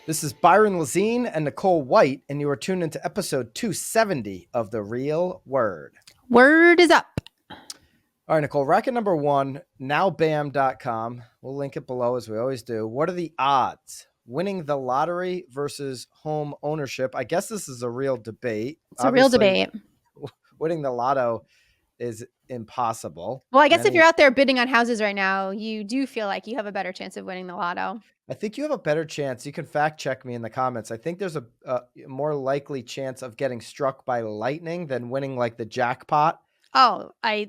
This is Byron Lazine and Nicole White, and you are tuned into episode 270 of The Real Word. Word is up. All right, Nicole, racket number one, nowbam.com. We'll link it below as we always do. What are the odds? Winning the lottery versus home ownership. I guess this is a real debate. It's a real debate. Winning the lotto is impossible. Well, I guess if you're out there bidding on houses right now, you do feel like you have a better chance of winning the lotto. I think you have a better chance. You can fact check me in the comments. I think there's a more likely chance of getting struck by lightning than winning like the jackpot. Oh, I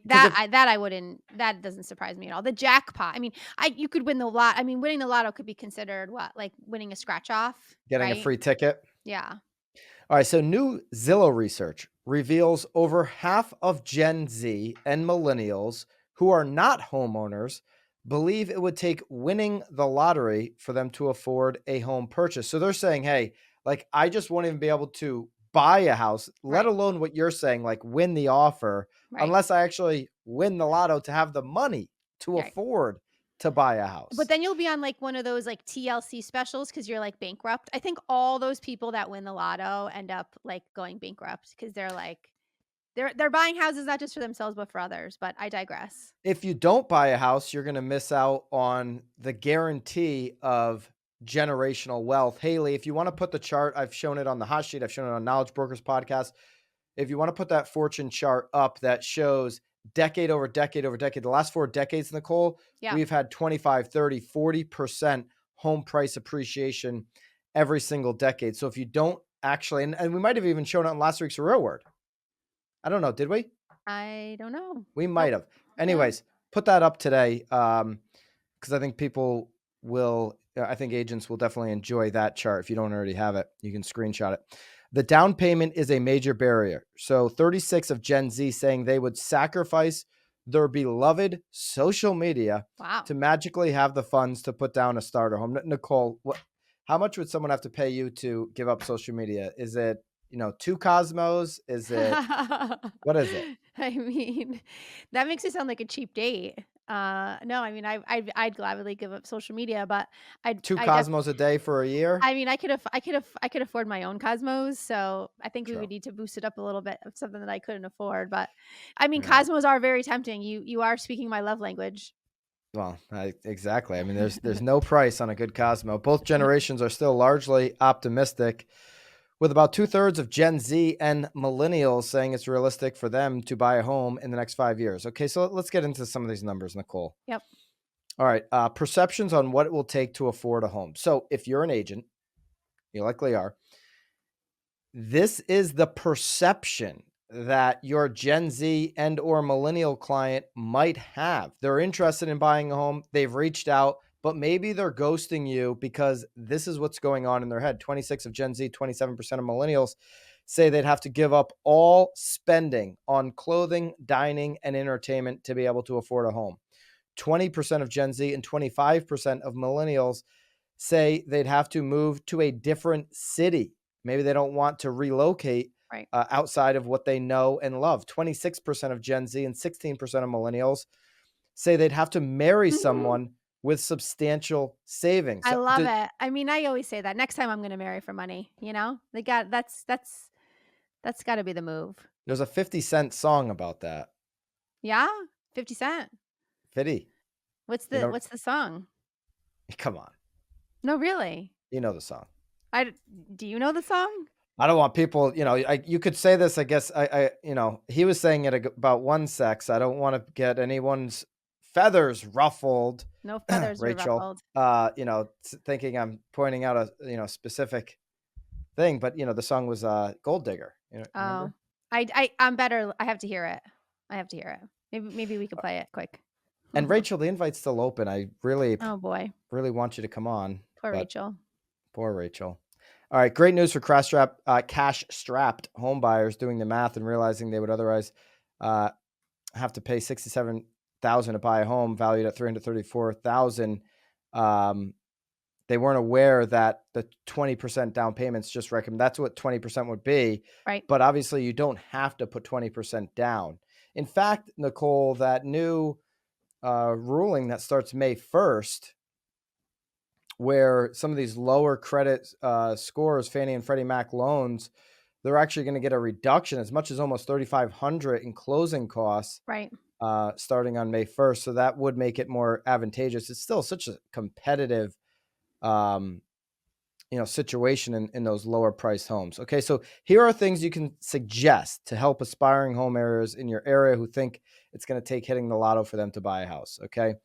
wouldn't. That doesn't surprise me at all. The jackpot. I mean, you could win the lot. I mean, winning the lotto could be considered what, like winning a scratch off, Getting a free ticket. Yeah. All right. So new Zillow research reveals over half of Gen Z and millennials who are not homeowners believe it would take winning the lottery for them to afford a home purchase. So they're saying, hey, like, I just won't even be able to buy a house, let alone what you're saying, like win the offer, unless I actually win the lotto to have the money to afford to buy a house. But then you'll be on like one of those like TLC specials because you're like bankrupt. I think all those people that win the lotto end up like going bankrupt because they're like, they're buying houses not just for themselves but for others. But I digress. If you don't buy a house, you're going to miss out on the guarantee of generational wealth. Haley, if you want to put the chart, I've shown it on the hot sheet. I've shown it on Knowledge Brokers podcast. If you want to put that fortune chart up that shows decade over decade over decade, the last 4 decades, Nicole, we've had 25, 30, 40% home price appreciation every single decade. So if you don't actually, and we might have even shown it on last week's Real Word. I don't know. Did we? I don't know. We might have. Anyways, put that up today because I think people will, I think agents will definitely enjoy that chart. If you don't already have it, you can screenshot it. The down payment is a major barrier. So 36 of Gen Z saying they would sacrifice their beloved social media to magically have the funds to put down a starter home. Nicole, how much would someone have to pay you to give up social media? Is it 2 Cosmos? Is it, what is it? I mean, that makes it sound like a cheap date. No, I mean, I'd gladly give up social media, but I'd 2 Cosmos a day for a year. I mean, I could afford my own Cosmos. So I think we would need to boost it up a little bit of something that I couldn't afford. But I mean, Cosmos are very tempting. You are speaking my love language. Well, exactly. I mean, there's no price on a good Cosmo. Both generations are still largely optimistic, with about 2/3 of Gen Z and millennials saying it's realistic for them to buy a home in the next 5 years. Okay, so let's get into some of these numbers, Nicole. Yep. All right. Perceptions on what it will take to afford a home. So if you're an agent, you likely are, this is the perception that your Gen Z and or millennial client might have. They're interested in buying a home. They've reached out, but maybe they're ghosting you because this is what's going on in their head. 26 of Gen Z, 27% of millennials say they'd have to give up all spending on clothing, dining, and entertainment to be able to afford a home. 20% of Gen Z and 25% of millennials say they'd have to move to a different city. Maybe they don't want to relocate outside of what they know and love. 26% of Gen Z and 16% of millennials say they'd have to marry someone with substantial savings. I love it. I mean, I always say that next time I'm going to marry for money, that's got to be the move. There's a 50 Cent song about that. Yeah. 50 Cent. 50. What's the song? Come on. No, really. You know the song. Do you know the song? I don't want people, you could say this, I guess, he was saying it about one sex. I don't want to get anyone's feathers ruffled. No feathers Rachel, ruffled. Thinking I'm pointing out a specific thing, but the song was Gold Digger. Oh, I'm better. I have to hear it. Maybe we could play it quick. And Rachel, the invite's still open. I really, really want you to come on. Poor Rachel. Poor Rachel. All right. Great news for cash-strapped home buyers doing the math and realizing they would otherwise have to pay $67,000 to buy a home valued at $334,000. They weren't aware that the 20% down payments just recommend. That's what 20% would be. Right. But obviously you don't have to put 20% down. In fact, Nicole, that new ruling that starts May 1st where some of these lower credit scores, Fannie and Freddie Mac loans, they're actually going to get a reduction as much as almost $3,500 in closing costs Right. starting on May 1st. So that would make it more advantageous. It's still such a competitive situation in those lower priced homes. Okay, so here are things you can suggest to help aspiring home owners in your area who think it's going to take hitting the lotto for them to buy a house. Okay,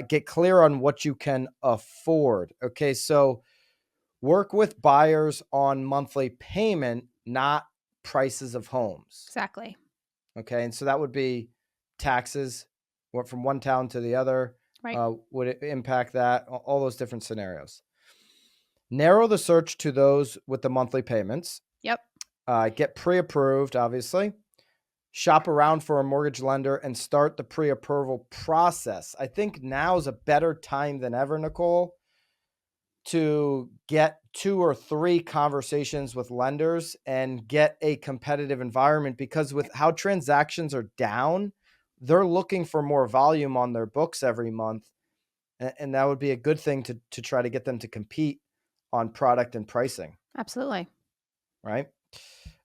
get clear on what you can afford. Okay, so work with buyers on monthly payment, not prices of homes. Exactly. Okay, and so that would be taxes. What from one town to the other Right. would it impact that? All those different scenarios. Narrow the search to those with the monthly payments. Yep. Get pre-approved, obviously. Shop around for a mortgage lender and start the pre-approval process. I think now is a better time than ever, Nicole, to get 2 or 3 conversations with lenders and get a competitive environment, because with how transactions are down, they're looking for more volume on their books every month. And that would be a good thing to try to get them to compete on product and pricing. Absolutely. Right?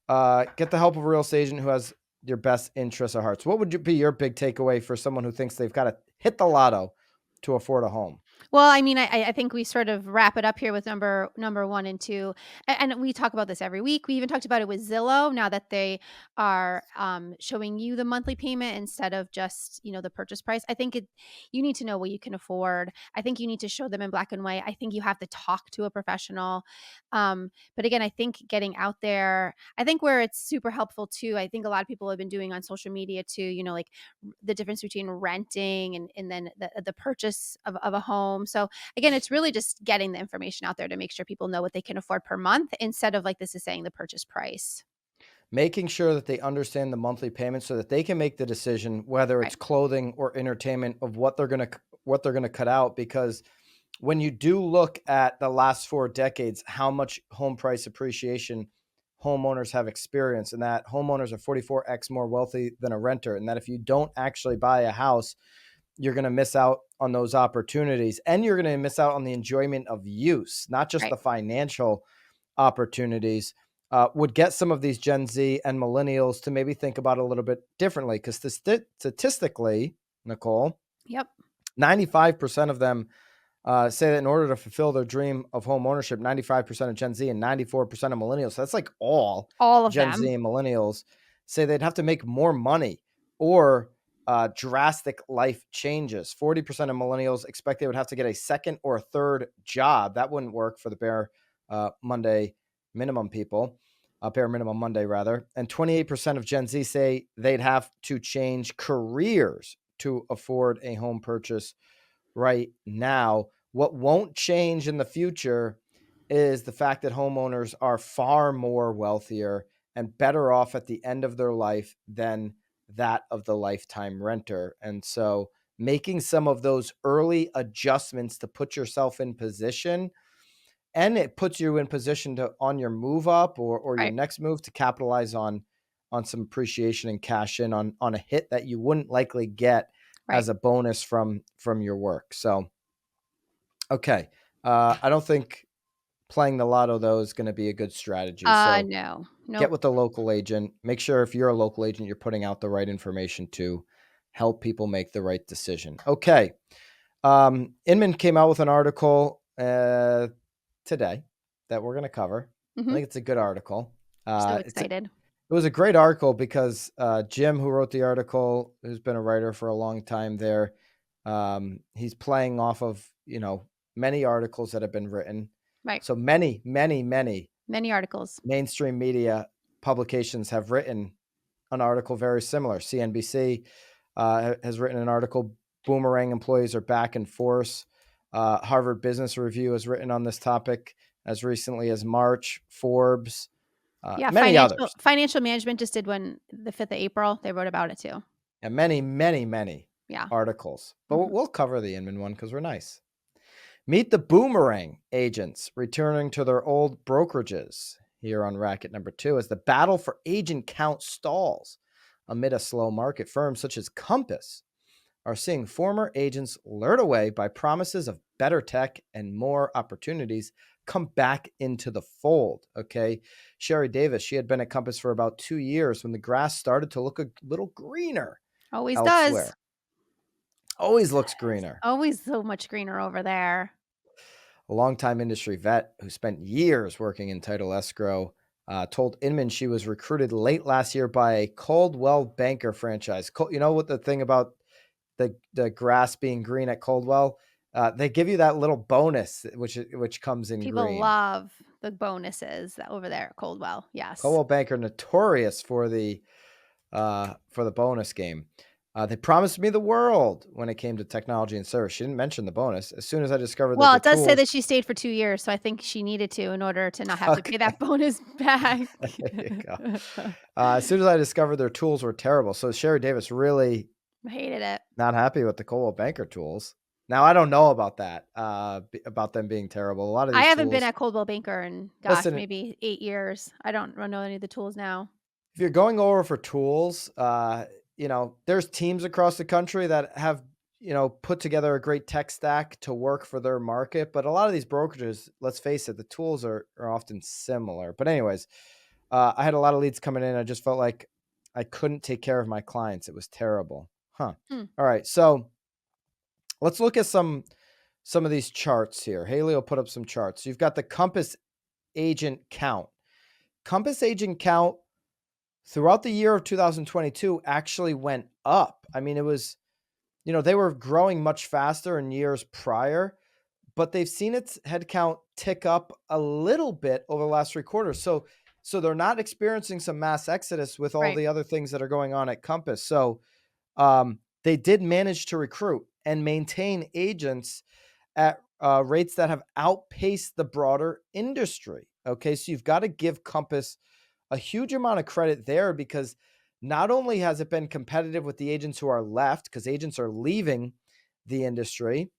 Get the help of a real estate agent who has your best interests at heart. So what would be your big takeaway for someone who thinks they've got to hit the lotto to afford a home? Well, I mean, I think we sort of wrap it up here with number 1 and 2, and we talk about this every week. We even talked about it with Zillow now that they are, showing you the monthly payment instead of just, the purchase price. I think you need to know what you can afford. I think you need to show them in black and white. I think you have to talk to a professional. But again, I think getting out there, I think where it's super helpful too, I think a lot of people have been doing on social media too, like the difference between renting and then the purchase of a home. So again, it's really just getting the information out there to make sure people know what they can afford per month instead of, like this is saying, the purchase price. Making sure that they understand the monthly payment so that they can make the decision whether Right. it's clothing or entertainment of what they're going to cut out. Because when you do look at the last 4 decades, how much home price appreciation homeowners have experienced, and that homeowners are 44x more wealthy than a renter, and that if you don't actually buy a house, you're going to miss out on those opportunities, and you're going to miss out on the enjoyment of use, not just Right. the financial opportunities. Would get some of these Gen Z and millennials to maybe think about it a little bit differently, because statistically, Nicole, Yep. 95% of them say that in order to fulfill their dream of home ownership, 95% of Gen Z and 94% of millennials, so that's like all All of Gen Z them. and millennials, say they'd have to make more money or drastic life changes. 40% of millennials expect they would have to get a second or third job. That wouldn't work for the bare Monday minimum people, bare minimum Monday rather. And 28% of Gen Z say they'd have to change careers to afford a home purchase right now. What won't change in the future is the fact that homeowners are far more wealthier and better off at the end of their life than that of the lifetime renter. And so making some of those early adjustments to put yourself in position, and it puts you in position to on your move up or your Right. next move to capitalize on some appreciation and cash in on a hit that you wouldn't likely get Right. as a bonus from your work. So okay. I don't think playing the lotto, though, is going to be a good strategy. So No. get Nope. with the local agent. Make sure if you're a local agent, you're putting out the right information to help people make the right decision. Okay. Inman came out with an article today that we're going to cover. I Mhm. think it's a good article. So It excited. was a great article because Jim, who wrote the article, who's been a writer for a long time there, he's playing off of, many articles that have been written. Right. So many, many, many Many articles. mainstream media publications have written an article very similar. CNBC has written an article. Boomerang employees are back in force. Harvard Business Review has written on this topic as recently as March. Forbes, Yeah, many financial others, financial management just did one the 5th of April. They wrote about it too. and many, many, many Yeah. articles. But Mhm. we'll cover the Inman one because we're nice. Meet the boomerang agents returning to their old brokerages here on racket number 2 as the battle for agent count stalls amid a slow market. Firms such as Compass are seeing former agents lured away by promises of better tech and more opportunities come back into the fold. Okay. Sherry Davis, she had been at Compass for about 2 years when the grass started to look a little greener Always does. elsewhere. Always looks greener. Always so much greener over there. A longtime industry vet who spent years working in title escrow told Inman she was recruited late last year by a Coldwell Banker franchise. You know what the thing about the grass being green at Coldwell? They give you that little bonus, which comes in People green. love the bonuses over there at Coldwell. Yes. Coldwell Banker notorious for the bonus game. They promised me the world when it came to technology and service. She didn't mention the bonus. As soon as I discovered that Well, their it does say tools, that she stayed for 2 years, so I think she needed to in order to not have to pay okay, that bonus back. there you go. As soon as I discovered their tools were terrible, so Sherry Davis really Hated it. not happy with the Coldwell Banker tools. Now I don't know about that, about them being terrible. A lot of I these haven't been tools. at Coldwell Banker in, gosh, Listen, maybe 8 years. I don't know any of the tools now. if you're going over for tools, there's teams across the country that have, put together a great tech stack to work for their market. But a lot of these brokerages, let's face it, the tools are often similar. But anyways, I had a lot of leads coming in. I just felt like I couldn't take care of my clients. It was terrible. Huh. Hmm. All right. So let's look at some of these charts here. Haley will put up some charts. So you've got the Compass agent count. Compass agent count throughout the year of 2022 actually went up. I mean, it was, they were growing much faster in years prior, but they've seen its headcount tick up a little bit over the last 3 quarters. So they're not experiencing some mass exodus with all Right. the other things that are going on at Compass. So they did manage to recruit and maintain agents at rates that have outpaced the broader industry. Okay, so you've got to give Compass a huge amount of credit there, because not only has it been competitive with the agents who are left, because agents are leaving the industry,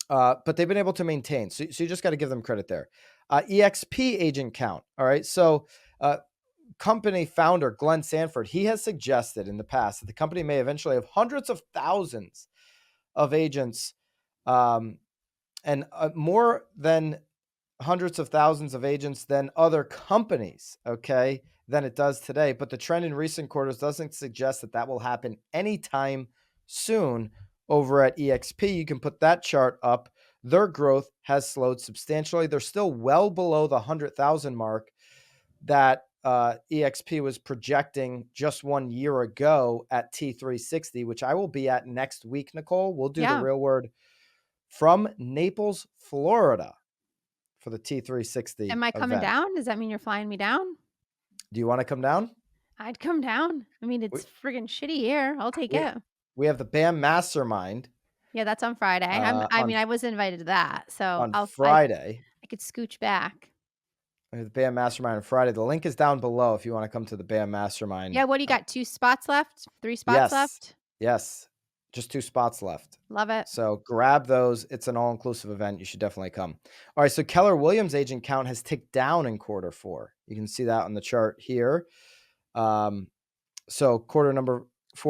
but they've been able to maintain. So you just got to give them credit there. EXP agent count. All right. So company founder Glenn Sanford, he has suggested in the past that the company may eventually have hundreds of thousands of agents, and more than hundreds of thousands of agents than other companies, okay, than it does today. But the trend in recent quarters doesn't suggest that will happen anytime soon over at EXP. You can put that chart up. Their growth has slowed substantially. They're still well below the 100,000 mark that EXP was projecting just 1 year ago at T360, which I will be at next week, Nicole. We'll do the Yeah. Real Word from Naples, Florida, for the T360 Am I coming event. down? Does that mean you're flying me down? Do you want to come down? I'd come down. I mean, We it's friggin' shitty here. I'll take we, it. we have the BAM Mastermind Yeah, that's on Friday. I on mean, I was invited to that, so on I Friday. could scooch back. We have the BAM Mastermind on Friday. The link is down below if you want to come to the BAM Mastermind. Yeah, what do you got? 2 spots left? 3 spots Yes, left? yes, just 2 spots left. Love it. So grab those. It's an all-inclusive event. You should definitely come. All right. So Keller Williams agent count has ticked down in Q4. You can see that on the chart here. So Q4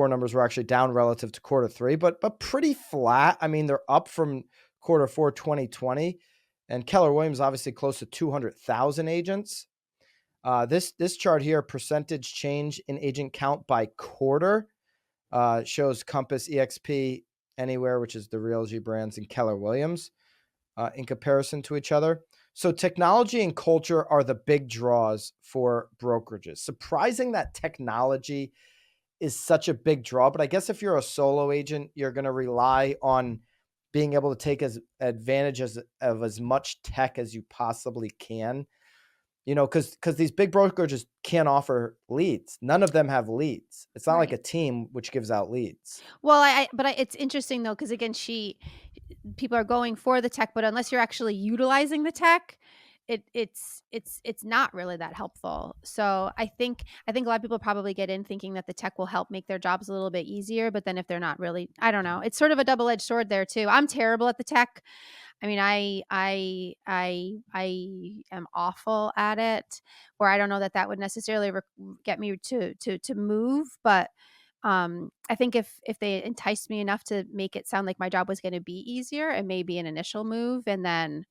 numbers were actually down relative to Q3, but pretty flat. I mean, they're up from Q4 2020, and Keller Williams obviously close to 200,000 agents. This chart here, percentage change in agent count by quarter, shows Compass, EXP, Anywhere, which is the Realty brands, and Keller Williams in comparison to each other. So technology and culture are the big draws for brokerages. Surprising that technology is such a big draw, but I guess if you're a solo agent, you're going to rely on being able to take as advantage of as much tech as you possibly can. Because these big brokerages can't offer leads. None of them have leads. It's not like Right. a team which gives out leads. Well, it's interesting though, because again, people are going for the tech, but unless you're actually utilizing the tech, it's not really that helpful. So I think a lot of people probably get in thinking that the tech will help make their jobs a little bit easier, but then if they're not really, I don't know. It's sort of a double-edged sword there too. I'm terrible at the tech. I mean, I am awful at it, where I don't know that would necessarily get me to move, but I think if they enticed me enough to make it sound like my job was gonna be easier, it may be an initial move, and then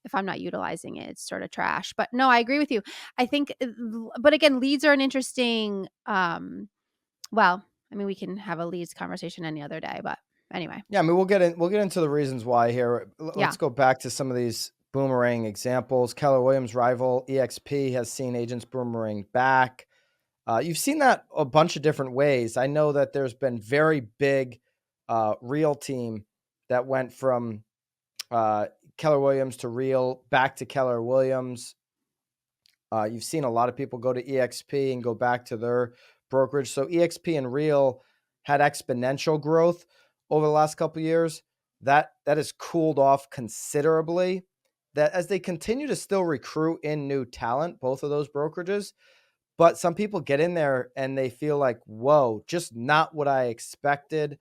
if I'm not utilizing it, it's sort of trash. But no, I agree with you. I think, but again, leads are an interesting, well, I mean, we can have a leads conversation any other day, but anyway. Yeah, I mean, we'll get into the reasons why here. Yeah. Let's go back to some of these boomerang examples. Keller Williams rival EXP has seen agents boomerang back. You've seen that a bunch of different ways. I know that there's been very big real team that went from uh, Keller Williams to real back to Keller Williams. You've seen a lot of people go to EXP and go back to their brokerage. So EXP and real had exponential growth over the last couple of years. That has cooled off considerably. That as they continue to still recruit in new talent, both of those brokerages, but some people get in there and they feel like, whoa, just not what I expected.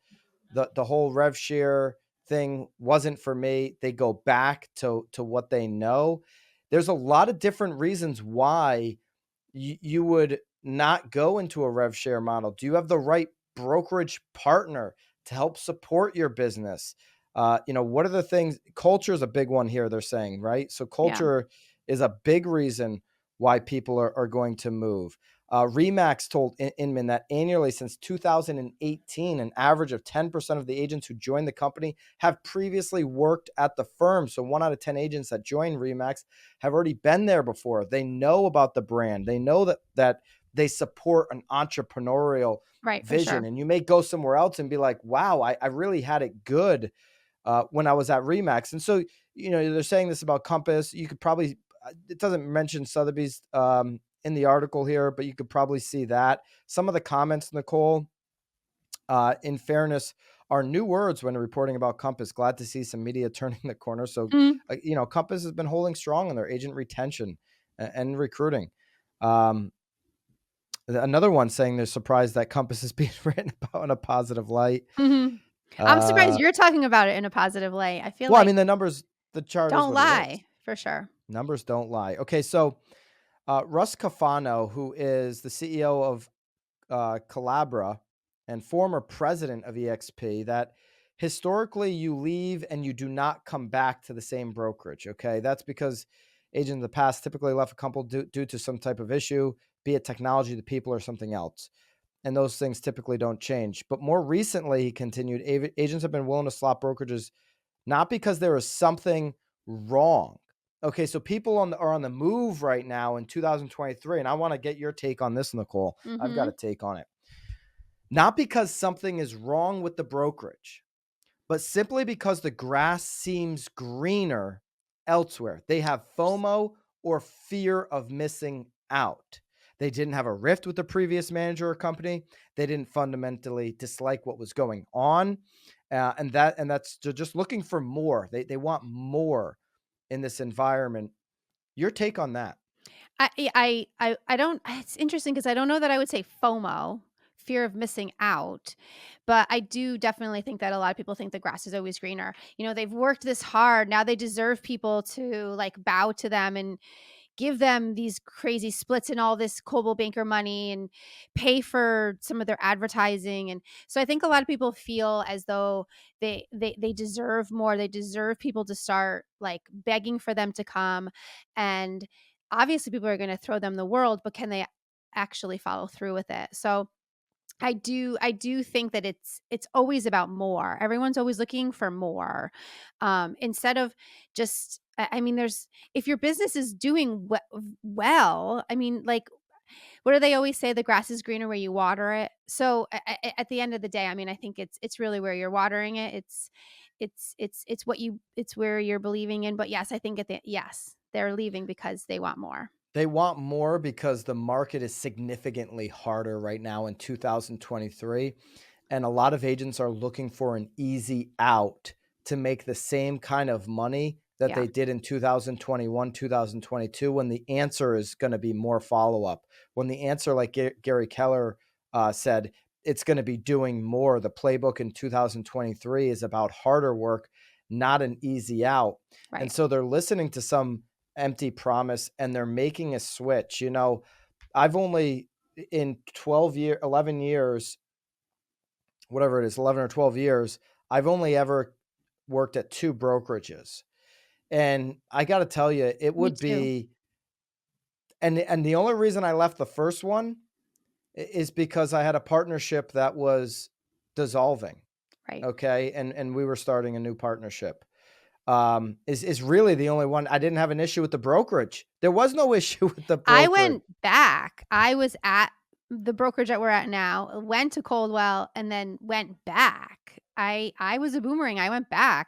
The whole rev share thing wasn't for me. They go back to what they know. There's a lot of different reasons why you would not go into a rev share model. Do you have the right brokerage partner to help support your business? What are the things? Culture is a big one here, they're saying, right? So Yeah. culture is a big reason why people are going to move. Remax told Inman that annually since 2018, an average of 10% of the agents who joined the company have previously worked at the firm. So 1 out of 10 agents that join Remax have already been there before. They know about the brand. They know that they support an entrepreneurial Right, for vision. sure. And you may go somewhere else and be like, wow, I really had it good when I was at Remax. And so, they're saying this about Compass. You could probably, it doesn't mention Sotheby's in the article here, but you could probably see that. Some of the comments, Nicole, in fairness, are new words when reporting about Compass. Glad to see some media turning the corner. So, Mm, Compass has been holding strong in their agent retention and recruiting. Another one saying they're surprised that Compass is being written about in a positive light. mhm. I'm surprised Uh, you're talking about it in a positive light. I feel well, I like mean, the chart is don't what it is. lie, for sure. Numbers don't lie. Okay, so Russ Cafano, who is the CEO of Calabra and former president of EXP, that historically you leave and you do not come back to the same brokerage. Okay. That's because agents in the past typically left a couple due to some type of issue, be it technology, the people, or something else. And those things typically don't change. But more recently, he continued, agents have been willing to swap brokerages not because there is something wrong. Okay, so people are on the move right now in 2023, and I want to get your take on this, Nicole. I've got a Mhm. take on it. Not because something is wrong with the brokerage, but simply because the grass seems greener elsewhere. They have FOMO or fear of missing out. They didn't have a rift with the previous manager or company. They didn't fundamentally dislike what was going on, and that's just looking for more. They want more in this environment. Your take on that? I don't it's interesting because I don't know that I would say FOMO, fear of missing out, but I do definitely think that a lot of people think the grass is always greener. They've worked this hard, now they deserve people to, like, bow to them and give them these crazy splits and all this Coldwell Banker money and pay for some of their advertising. And so I think a lot of people feel as though they deserve more. They deserve people to start, like, begging for them to come. And obviously people are going to throw them the world, but can they actually follow through with it? So I do think that it's always about more. Everyone's always looking for more. Instead of just I mean, there's if your business is doing well, I mean, like, what do they always say? The grass is greener where you water it. So at the end of the day, I mean, I think it's really where you're watering it. It's where you're believing in. But yes, I think yes, they're leaving because they want more. They want more because the market is significantly harder right now in 2023. And a lot of agents are looking for an easy out to make the same kind of money that Yeah, they did in 2021, 2022, when the answer is going to be more follow up. When the answer, like Gary Keller said, it's going to be doing more. The playbook in 2023 is about harder work, not an easy out. And right. so they're listening to some empty promise and they're making a switch. I've only in 11 years whatever it is, 11 or 12 years, I've only ever worked at 2 brokerages. And I got to tell you, it Me would too. be, and the only reason I left the first one is because I had a partnership that was dissolving. Right. Okay. And we were starting a new partnership. Is really the only one. I didn't have an issue with the brokerage. There was no issue with the I brokerage. went back. I was at the brokerage that we're at now, went to Coldwell, and then went back. I was a boomerang. I went back.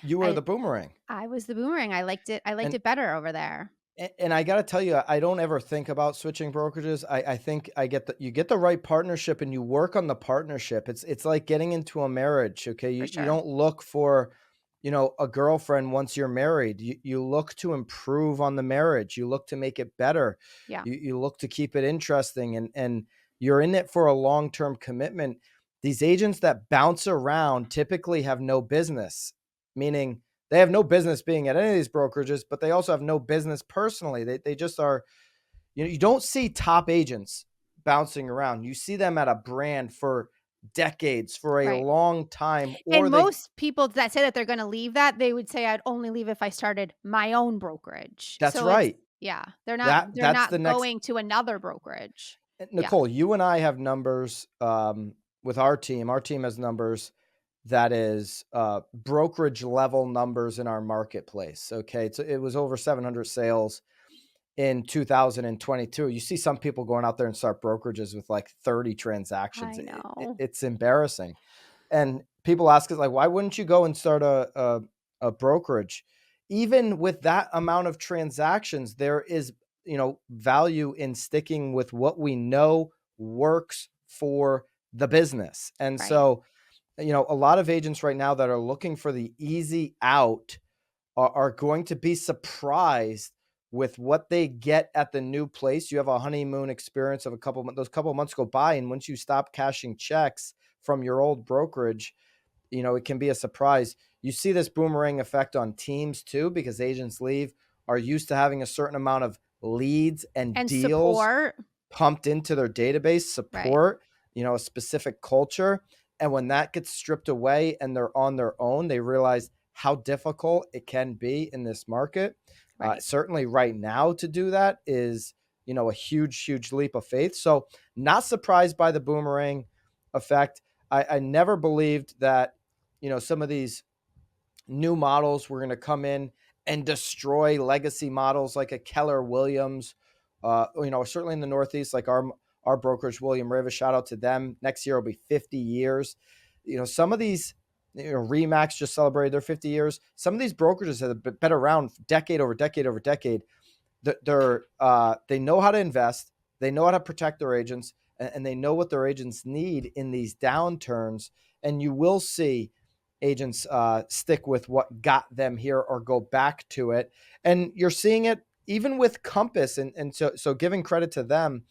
You were I the boomerang. I was the boomerang. I liked it. I liked And it better over there. and I got to tell you, I don't ever think about switching brokerages. I think you get the right partnership and you work on the partnership. It's like getting into a marriage. Okay. For You sure. don't look for, a girlfriend once you're married. You look to improve on the marriage. You look to make it better. Yeah. You look to keep it interesting, and you're in it for a long-term commitment. These agents that bounce around typically have no business, meaning they have no business being at any of these brokerages, but they also have no business personally. They just are, you don't see top agents bouncing around. You see them at a brand for decades, for a Right. long time, or And they most people that say that they're gonna leave that, they would say, "I'd only leave if I started my own brokerage." that's So it's right. yeah, they're not they're That's the not next. going to another brokerage. Yeah. Nicole, you and I have numbers with our team. Our team has numbers that is brokerage level numbers in our marketplace. Okay. It was over 700 sales in 2022. You see some people going out there and start brokerages with like 30 transactions. I know. It's embarrassing. And people ask us like, why wouldn't you go and start a brokerage? Even with that amount of transactions, there is, value in sticking with what we know works for the business. And Right. so, a lot of agents right now that are looking for the easy out are going to be surprised with what they get at the new place. You have a honeymoon experience of a couple those couple months go by, and once you stop cashing checks from your old brokerage, it can be a surprise. You see this boomerang effect on teams too, because agents leave, are used to having a certain amount of leads and And deals support. pumped into their database, Right. support, a specific culture. And when that gets stripped away and they're on their own, they realize how difficult it can be in this market. Right. Certainly right now to do that is, a huge, huge leap of faith. So not surprised by the boomerang effect. I never believed that, some of these new models were going to come in and destroy legacy models like a Keller Williams, certainly in the Northeast, like our brokerage, William Riva, shout out to them. Next year will be 50 years. Some of these, Remax just celebrated their 50 years. Some of these brokerages have been around decade over decade over decade. They know how to invest, they know how to protect their agents, and they know what their agents need in these downturns. And you will see agents stick with what got them here or go back to it. And you're seeing it even with Compass, and so giving credit to them.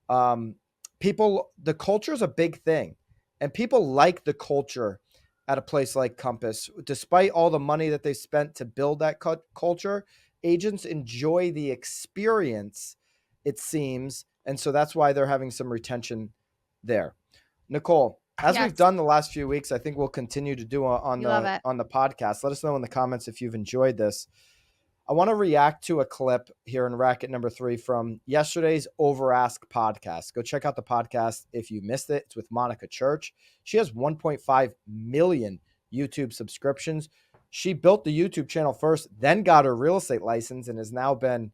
um, the culture is a big thing, and people like the culture at a place like Compass. Despite all the money that they spent to build that culture, agents enjoy the experience, it seems. And so that's why they're having some retention there. Nicole, as we've Yes. done the last few weeks, I think we'll continue to do on You love the it. on the podcast. Let us know in the comments if you've enjoyed this. I want to react to a clip here in racket number 3 from yesterday's Over Ask podcast. Go check out the podcast if you missed it. It's with Monica Church. She has 1.5 million YouTube subscriptions. She built the YouTube channel first, then got her real estate license, and has now been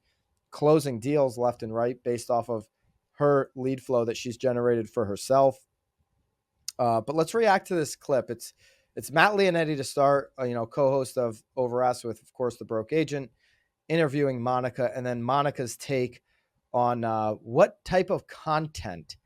closing deals left and right based off of her lead flow that she's generated for herself. But let's react to this clip. It's Matt Leonetti to start, co-host of Over Ask with, of course, the Broke Agent, interviewing Monica, and then Monica's take on what type of content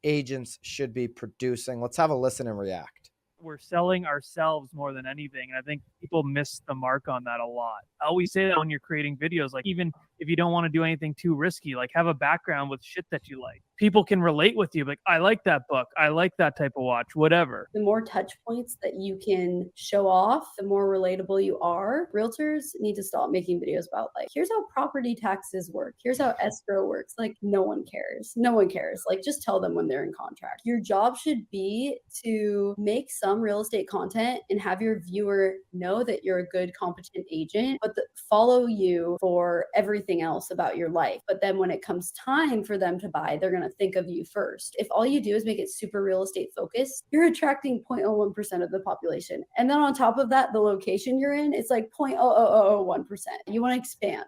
agents should be producing. Let's have a listen and react. We're selling ourselves more than anything. And I think people miss the mark on that a lot. I always say that when you're creating videos, like even if you don't want to do anything too risky, like have a background with shit that you like. People can relate with you. Like, I like that book. I like that type of watch, whatever. The more touch points that you can show off, the more relatable you are. Realtors need to stop making videos about like, here's how property taxes work. Here's how escrow works. Like, no one cares. No one cares. Like, just tell them when they're in contract. Your job should be to make some real estate content and have your viewer know that you're a good, competent agent, but follow you for everything else about your life. But then when it comes time for them to buy, they're going to think of you first. If all you do is make it super real estate focused, you're attracting 0.01% of the population. And then on top of that, the location you're in, it's like 0.0001%. You want to expand.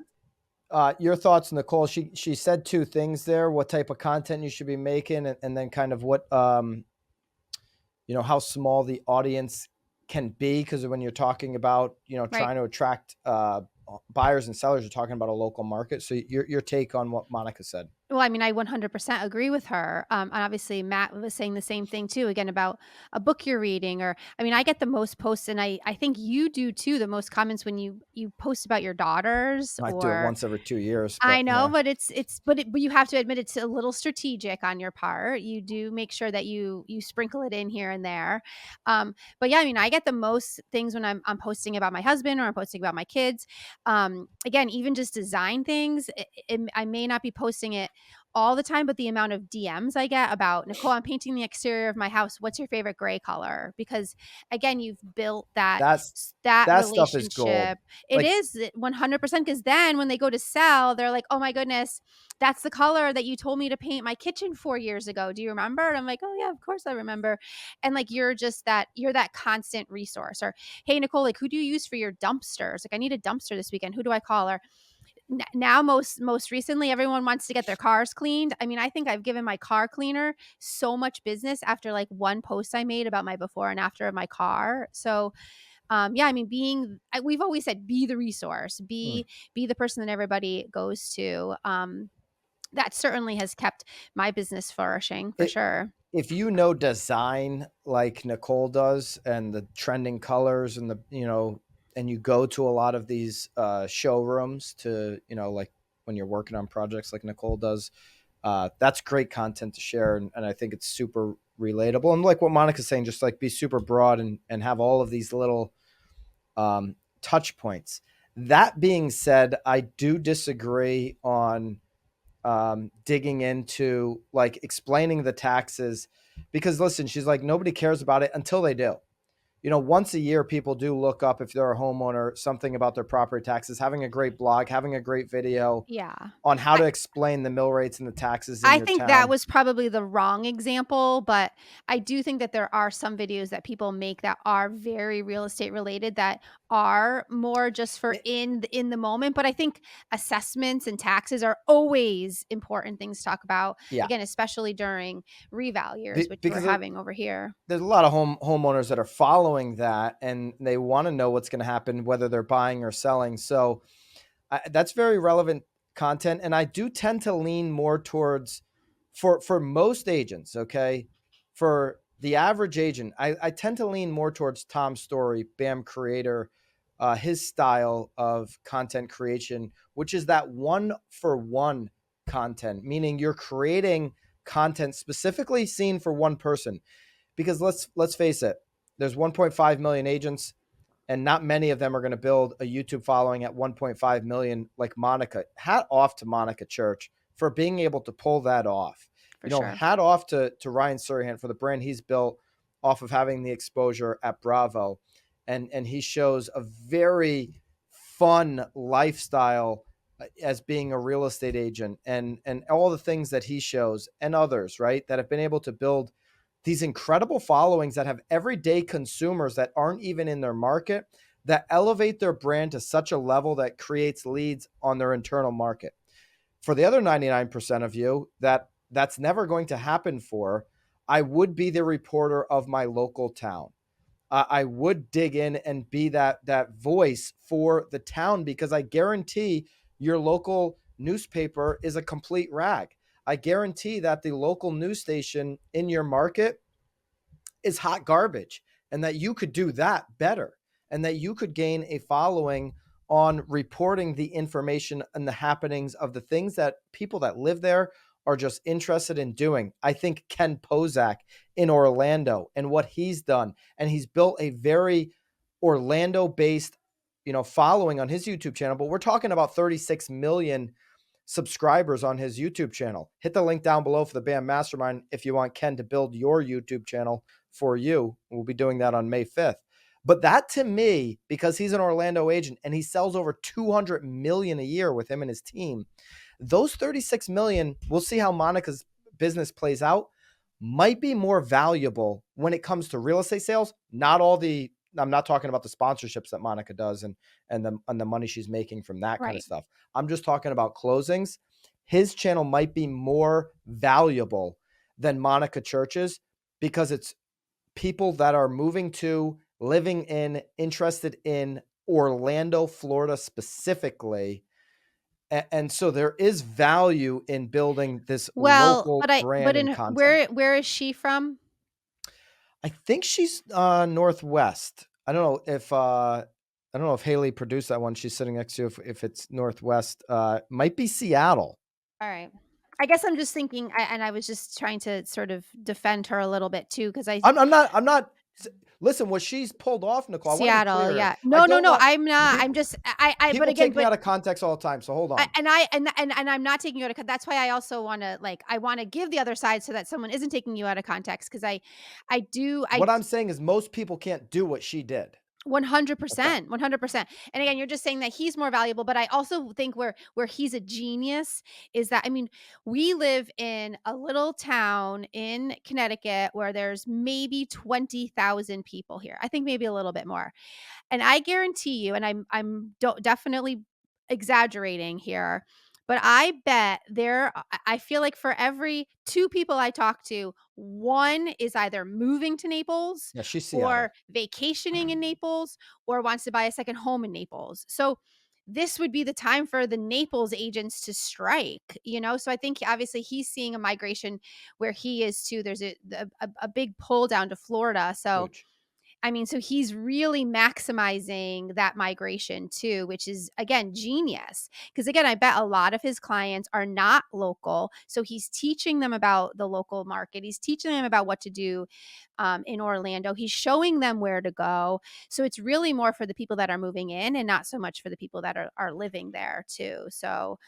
Your thoughts, Nicole? She said two things there: what type of content you should be making, and then kind of what how small the audience can be. Because when you're talking about trying to attract buyers and sellers, you're talking about a local market. So your take on what Monica said. Well, I mean, I 100% agree with her. And obviously, Matt was saying the same thing too, again, about a book you're reading. Or, I mean, I get the most posts, and I think you do too, the most comments when you post about your daughters. I do it once every 2 years. I know, yeah. But you have to admit it's a little strategic on your part. You do make sure that you sprinkle it in here and there. But yeah, I mean, I get the most things when I'm posting about my husband or I'm posting about my kids. Again, even just design things, I may not be posting it all the time, but the amount of DMs I get about, Nicole, I'm painting the exterior of my house. What's your favorite gray color? Because again, you've built that relationship. Stuff is gold. It is 100%. Because then when they go to sell, they're like, oh my goodness, that's the color that you told me to paint my kitchen 4 years ago. Do you remember? And I'm like, oh yeah, of course I remember. And like, you're that constant resource. Or, hey, Nicole, like, who do you use for your dumpsters? Like, I need a dumpster this weekend. Who do I call? Or now most recently, everyone wants to get their cars cleaned. I mean, I think I've given my car cleaner so much business after like one post I made about my before and after of my car. So yeah, I mean, we've always said, be the resource, be the person that everybody goes to. That certainly has kept my business flourishing for sure. If you know design like Nicole does, and the trending colors, and and you go to a lot of these showrooms to, like when you're working on projects like Nicole does, that's great content to share. And I think it's super relatable. And like what Monica's saying, just like be super broad and have all of these little touch points. That being said, I do disagree on digging into like explaining the taxes, because listen, she's like, nobody cares about it until they do. Once a year, people do look up, if they're a homeowner, something about their property taxes, having a great blog, having a great video on how to explain the mill rates and the taxes in your town. That was probably the wrong example, but I do think that there are some videos that people make that are very real estate related, that are more just for in the moment. But I think assessments and taxes are always important things to talk about. Yeah. Again, especially during reval years, which we're having over here. There's a lot of homeowners that are following that, and they want to know what's going to happen, whether they're buying or selling. So that's very relevant content. And I do tend to lean more towards, for most agents, okay, for the average agent, I tend to lean more towards Tom Story, BAM Creator, his style of content creation, which is that 1-for-1 content, meaning you're creating content specifically seen for one person. Because let's face it, there's 1.5 million agents, and not many of them are going to build a YouTube following at 1.5 million like Monica. Hat off to Monica Church for being able to pull that off. Sure. Hat off to Ryan Surihan for the brand he's built off of having the exposure at Bravo. And he shows a very fun lifestyle as being a real estate agent, and all the things that he shows, and others, right, that have been able to build these incredible followings that have everyday consumers that aren't even in their market, that elevate their brand to such a level that creates leads on their internal market. For the other 99% of you that's never going to happen for, I would be the reporter of my local town. I would dig in and be that voice for the town, because I guarantee your local newspaper is a complete rag. I guarantee that the local news station in your market is hot garbage, and that you could do that better, and that you could gain a following on reporting the information and the happenings of the things that people that live there are just interested in doing. I think Ken Pozak in Orlando and what he's done, and he's built a very Orlando-based, following on his YouTube channel, but we're talking about 36 million subscribers on his YouTube channel. Hit the link down below for the BAM Mastermind if you want Ken to build your YouTube channel for you. We'll be doing that on May 5th. But that, to me, because he's an Orlando agent and he sells over 200 million a year with him and his team, those 36 million, we'll see how Monica's business plays out, might be more valuable when it comes to real estate sales. I'm not talking about the sponsorships that Monica does and the money she's making from that kind of stuff. I'm just talking about closings. His channel might be more valuable than Monica Church's because it's people that are moving to, living in, interested in Orlando, Florida specifically. And so there is value in building this local brand and content. Where is she from? I think she's Northwest. I don't know if Haley produced that one. She's sitting next to you. If it's Northwest, might be Seattle. All right. I guess I'm just thinking, and I was just trying to sort of defend her a little bit too, because I'm not. Listen, what she's pulled off, Nicole. Seattle, yeah. No, I'm not. I'm just, people but again, take me out of context all the time. So hold on. And I'm not taking you out of context. That's why I also want to I want to give the other side so that someone isn't taking you out of context. Cause what I'm saying is most people can't do what she did. 100%, 100%. And again, you're just saying that he's more valuable, but I also think where he's a genius is that, we live in a little town in Connecticut where there's maybe 20,000 people here. I think maybe a little bit more. And I guarantee you, and I'm definitely exaggerating here, but I bet I feel like for every 2 people I talk to, one is either moving to Naples or vacationing in Naples or wants to buy a second home in Naples. So this would be the time for the Naples agents to strike, So I think obviously he's seeing a migration where he is too. There's a big pull down to Florida. So Huge. so he's really maximizing that migration too, which is, again, genius. Because again, I bet a lot of his clients are not local. So he's teaching them about the local market. He's teaching them about what to do in Orlando. He's showing them where to go. So it's really more for the people that are moving in and not so much for the people that are living there too. So,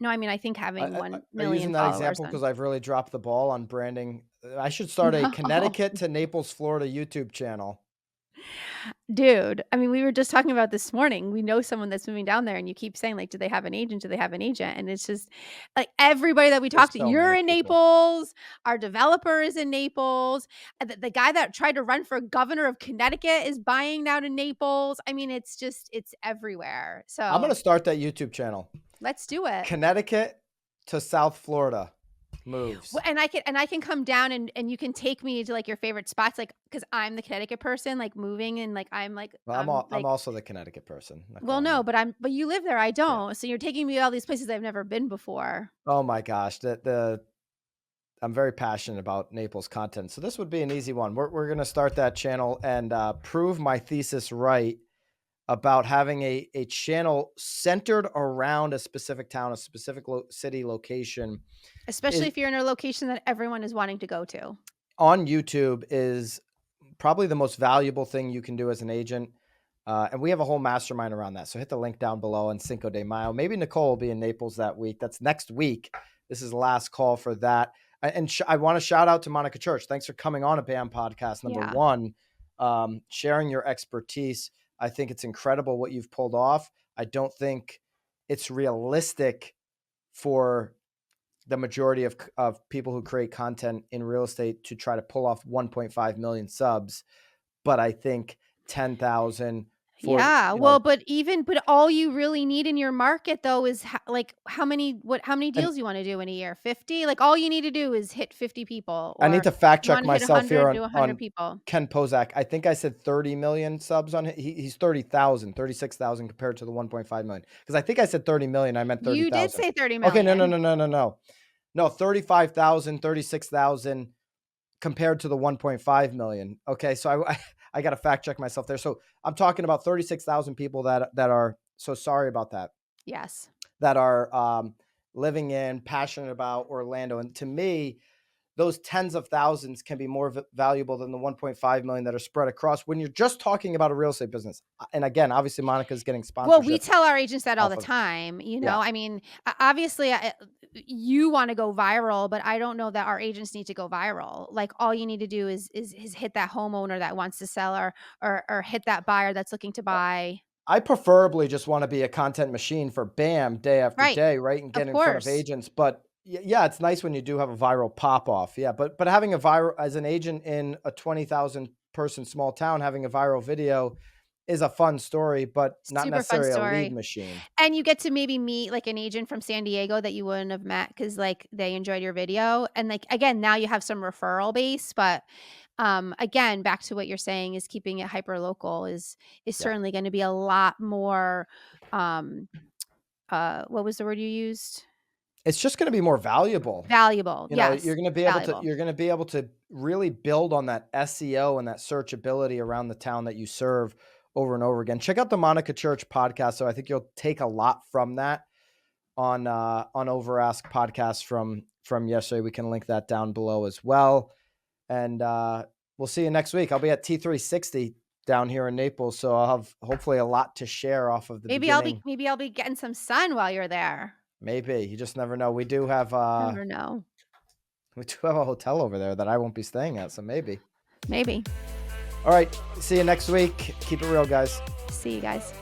no, I think having 1 million using that followers example because I've really dropped the ball on branding. I should start a Connecticut to Naples, Florida YouTube channel. Dude, we were just talking about this morning. We know someone that's moving down there, and you keep saying, do they have an agent? Do they have an agent? And it's just everybody that we talk to, you're in Naples. Our developer is in Naples. The guy that tried to run for governor of Connecticut is buying now to Naples. It's everywhere. So I'm going to start that YouTube channel. Let's do it. Connecticut to South Florida moves. Well, and I can come down and you can take me to your favorite spots, because I'm the Connecticut person, moving, and Well, I'm also the Connecticut person. Well, no, but you live there. I don't. Yeah. So you're taking me to all these places I've never been before. Oh my gosh. I'm very passionate about Naples content. So this would be an easy one. We're going to start that channel and prove my thesis right about having a channel centered around a specific town, a specific city location. Especially if you're in a location that everyone is wanting to go to. On YouTube is probably the most valuable thing you can do as an agent. And we have a whole mastermind around that. So hit the link down below on Cinco de Mayo. Maybe Nicole will be in Naples that week. That's next week. This is the last call for that. And I want to shout out to Monica Church. Thanks for coming on a BAM podcast. Number one, sharing your expertise. I think it's incredible what you've pulled off. I don't think it's realistic for the majority of people who create content in real estate to try to pull off 1.5 million subs. But I think 10,000. But all you really need in your market though is how many deals you want to do in a year? 50? All you need to do is hit 50 people. I need to fact check myself here on people. Ken Pozak. I think I said 30 million subs on he's 30,000, 36,000 compared to the 1.5 million. Because I think I said 30 million. I meant 30,000. You did say 30 million. Okay, no, 35,000, 36,000 compared to the 1.5 million. Okay, so I got to fact check myself there. So I'm talking about 36,000 people that are, so sorry about that, Yes. that are living in, passionate about Orlando. And to me, those tens of thousands can be more valuable than the 1.5 million that are spread across when you're just talking about a real estate business. And again, obviously Monica's getting Well, we sponsorship. tell our agents that all the off of- time, you Yeah. know, I mean, obviously you want to go viral, but I don't know that our agents need to go viral. Like all you need to do is hit that homeowner that wants to sell or hit that buyer that's looking to buy. I preferably just want to be a content machine for BAM day after Right. day, right? And Of get in front of course. agents. But yeah, it's nice when you do have a viral pop off. Yeah. But having a viral, as an agent in a 20,000 person small town, having a viral video is a fun story, but not Super fun necessarily a story. lead machine. And you get to maybe meet like an agent from San Diego that you wouldn't have met because like they enjoyed your video. And like, again, now you have some referral base, but again, back to what you're saying is keeping it hyper local is certainly going to be a lot more, what was the word you used? It's just going to be more valuable. Valuable. You know, Yes. you're going to be able to really build on that SEO and that searchability around the town that you serve over and over again. Check out the Monica Church podcast. So I think you'll take a lot from that on Over Ask podcast from yesterday. We can link that down below as well. And we'll see you next week. I'll be at T360 down here in Naples, so I'll have hopefully a lot to share off of the beginning. Maybe I'll be getting some sun while you're there. Maybe. You just never know. We do have Never know. we do have a hotel over there that I won't be staying at, so maybe. Maybe. All right. See you next week. Keep it real, guys. See you guys.